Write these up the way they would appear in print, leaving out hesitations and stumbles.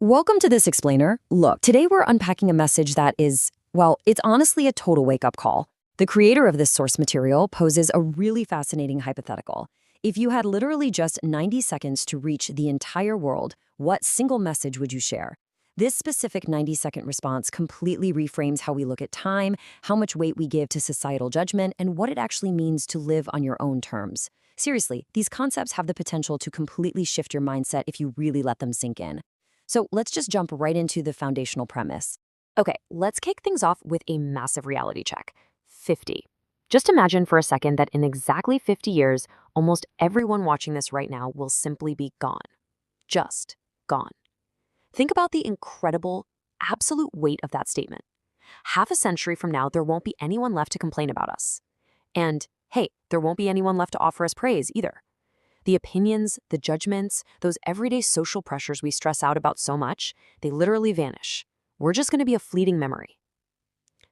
Welcome to This Explainer. Look, today we're unpacking a message that is, well, it's honestly a total wake-up call. The creator of this source material poses a really fascinating hypothetical. If you had literally just 90 seconds to reach the entire world, what single message would you share? This specific 90-second response completely reframes how we look at time, how much weight we give to societal judgment, and what it actually means to live on your own terms. Seriously, these concepts have the potential to completely shift your mindset if you really let them sink in. So let's just jump right into the foundational premise. Okay, let's kick things off with a massive reality check. 50. Just imagine for a second that in exactly 50 years, almost everyone watching this right now will simply be gone. Just gone. Think about the incredible, absolute weight of that statement. Half a century from now, there won't be anyone left to complain about us. And hey, there won't be anyone left to offer us praise either. The opinions, the judgments, those everyday social pressures we stress out about so much, they literally vanish. We're just going to be a fleeting memory.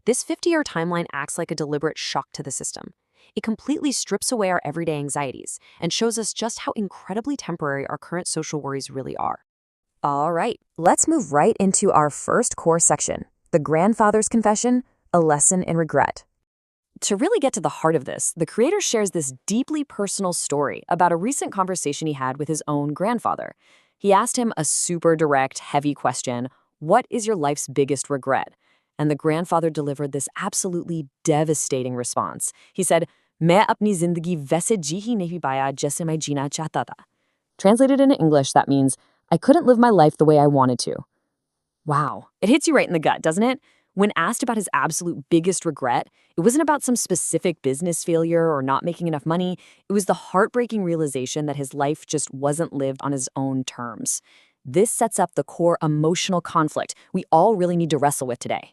This 50-year timeline acts like a deliberate shock to the system. It completely strips away our everyday anxieties and shows us just how incredibly temporary our current social worries really are. All right, let's move right into our first core section, the grandfather's confession, a lesson in regret. To really get to the heart of this, the creator shares this deeply personal story about a recent conversation he had with his own grandfather. He asked him a super direct, heavy question, "What is your life's biggest regret?" And the grandfather delivered this absolutely devastating response. He said, "Main apni zindagi वैसे जी ही नहीं पाया जैसे मैं जीना चाहता था." Translated into English, that means, I couldn't live my life the way I wanted to. Wow, it hits you right in the gut, doesn't it? When asked about his absolute biggest regret, it wasn't about some specific business failure or not making enough money. It was the heartbreaking realization that his life just wasn't lived on his own terms. This sets up the core emotional conflict we all really need to wrestle with today.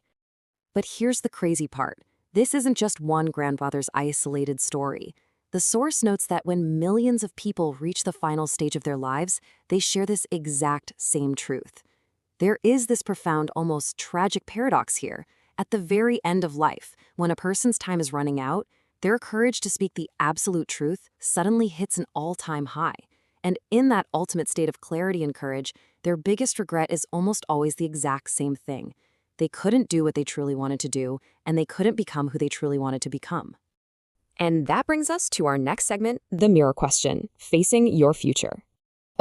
But here's the crazy part. This isn't just one grandfather's isolated story. The source notes that when millions of people reach the final stage of their lives, they share this exact same truth. There is this profound, almost tragic paradox here. At the very end of life, when a person's time is running out, their courage to speak the absolute truth suddenly hits an all-time high. And in that ultimate state of clarity and courage, their biggest regret is almost always the exact same thing. They couldn't do what they truly wanted to do, and they couldn't become who they truly wanted to become. And that brings us to our next segment, the mirror question, facing your future.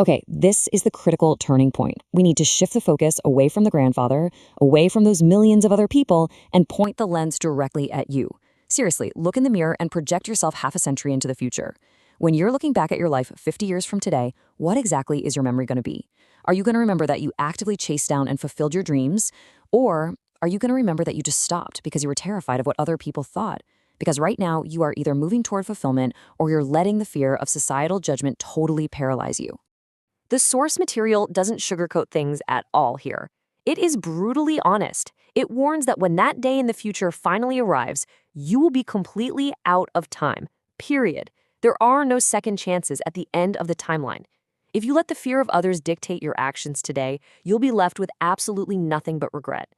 Okay, this is the critical turning point. We need to shift the focus away from the grandfather, away from those millions of other people, and point the lens directly at you. Seriously, look in the mirror and project yourself half a century into the future. When you're looking back at your life 50 years from today, what exactly is your memory going to be? Are you going to remember that you actively chased down and fulfilled your dreams? Or are you going to remember that you just stopped because you were terrified of what other people thought? Because right now, you are either moving toward fulfillment or you're letting the fear of societal judgment totally paralyze you. The source material doesn't sugarcoat things at all here. It is brutally honest. It warns that when that day in the future finally arrives, you will be completely out of time, period. There are no second chances at the end of the timeline. If you let the fear of others dictate your actions today, you'll be left with absolutely nothing but regret.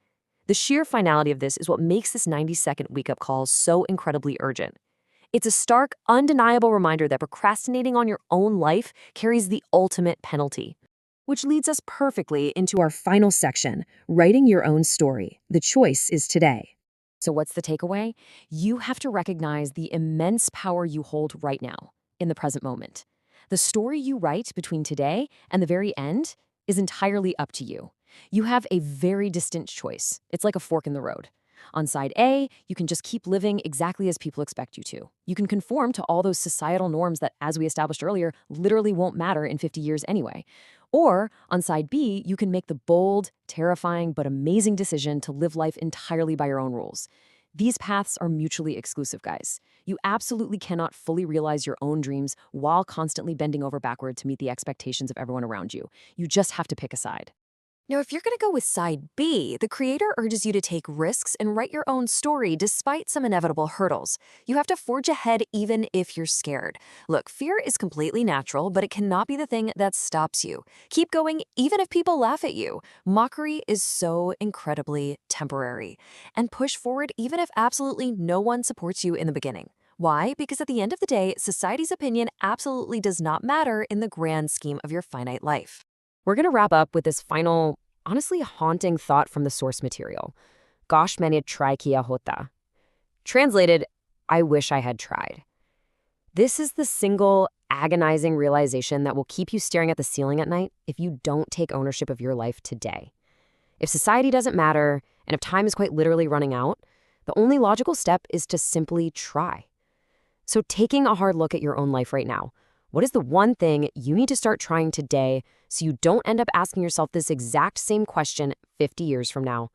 The sheer finality of this is what makes this 90-second wake-up call so incredibly urgent. It's a stark, undeniable reminder that procrastinating on your own life carries the ultimate penalty. Which leads us perfectly into our final section, writing your own story. The choice is today. So what's the takeaway? You have to recognize the immense power you hold right now, in the present moment. The story you write between today and the very end is entirely up to you. You have a very distinct choice. It's like a fork in the road. On side A, you can just keep living exactly as people expect you to. You can conform to all those societal norms that, as we established earlier, literally won't matter in 50 years anyway. Or on side B, you can make the bold, terrifying, but amazing decision to live life entirely by your own rules. These paths are mutually exclusive, guys. You absolutely cannot fully realize your own dreams while constantly bending over backward to meet the expectations of everyone around you. You just have to pick a side. Now, if you're going to go with side B, the creator urges you to take risks and write your own story despite some inevitable hurdles. You have to forge ahead even if you're scared. Look, fear is completely natural, but it cannot be the thing that stops you. Keep going even if people laugh at you. Mockery is so incredibly temporary. And push forward even if absolutely no one supports you in the beginning. Why? Because at the end of the day, society's opinion absolutely does not matter in the grand scheme of your finite life. We're going to wrap up with this final, honestly haunting thought from the source material. Gosh, maine try kiya hota. Translated, I wish I had tried. This is the single agonizing realization that will keep you staring at the ceiling at night if you don't take ownership of your life today. If society doesn't matter, and if time is quite literally running out, the only logical step is to simply try. So taking a hard look at your own life right now, what is the one thing you need to start trying today so you don't end up asking yourself this exact same question 50 years from now?